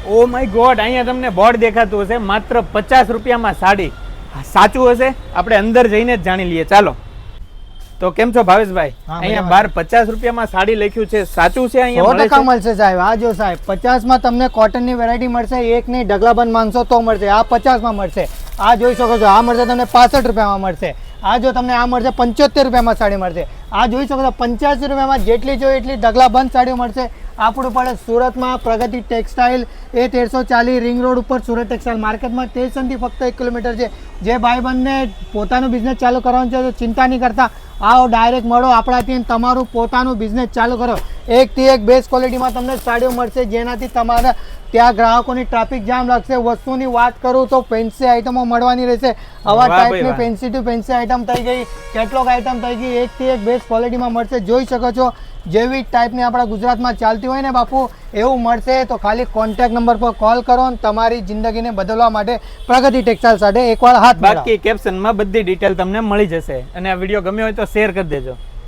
Oh my God, અહીંયા તમને board દેખાતું હશે, માત્ર 50 રૂપિયામાં સાડી. સાચું હશે? આપણે અંદર જઈને જ જાણી લઈએ, ચાલો. તો કેમ છો ભાવેશભાઈ? અહીંયા બાર 50 રૂપિયામાં સાડી લખ્યું છે, સાચું છે? અહીંયા 100% મળશે સાહેબ. આ જો સાહેબ 50માં તમને કોટનની વેરાયટી મળશે, એક નહીં ઢગલાબંધ માંગશો તો મળશે. આ 50માં મળશે. આ જોઈ શકો છો, આ મળશે તમને 65 રૂપિયામાં મળશે. આ જો તમને આ મળશે 75 રૂપિયામાં સાડી મળશે. આ જોઈ શકો છો 85 રૂપિયામાં જેટલી જોઈએ એટલી ઢગલાબંધ સાડીઓ મળશે. આપણું પડે સુરતમાં પ્રગતિ ટેક્સટાઇલ, એ 1340 રિંગ રોડ ઉપર સુરત ટેક્સટાઇલ માર્કેટમાં સ્ટેશનથી ફક્ત 1 કિલોમીટર છે. જે ભાઈબંધને પોતાનું બિઝનેસ ચાલુ કરવાનું છે તો ચિંતા નહીં કરતા, આવો ડાયરેક્ટ મળો આપણાથી, તમારું પોતાનું બિઝનેસ ચાલુ કરો. એકથી એક બેસ્ટ ક્વોલિટીમાં તમને સાડીઓ મળશે, જેનાથી તમારા ત્યાં ગ્રાહકોની ટ્રાફિક જામ લાગશે. વસ્તુની વાત કરું તો ફેન્સી આઈટમો મળવાની રહેશે. આવા ટાઈપની ફેન્સી ટુ ફેન્સી આઈટમ થઈ ગઈ, કેટલોગ આઈટમ થઈ ગઈ, એકથી એક બેસ્ટ ક્વોલિટીમાં મળશે. જોઈ શકો છો જેવી ટાઈપની આપણા ગુજરાતમાં ચાલતી હોય ને બાપુ, એવું મળશે. તો ખાલી કોન્ટેક્ટ નંબર પર કોલ કરો અને તમારી જિંદગીને બદલવા માટે પ્રગતિ ટેક્સટાઇલ સાથે એકવાર હાથ. બાકી કેપ્શનમાં બધી ડિટેલ તમને મળી જશે. અને આ વિડીયો ગમ્યો હોય તો શેર કરી દેજો.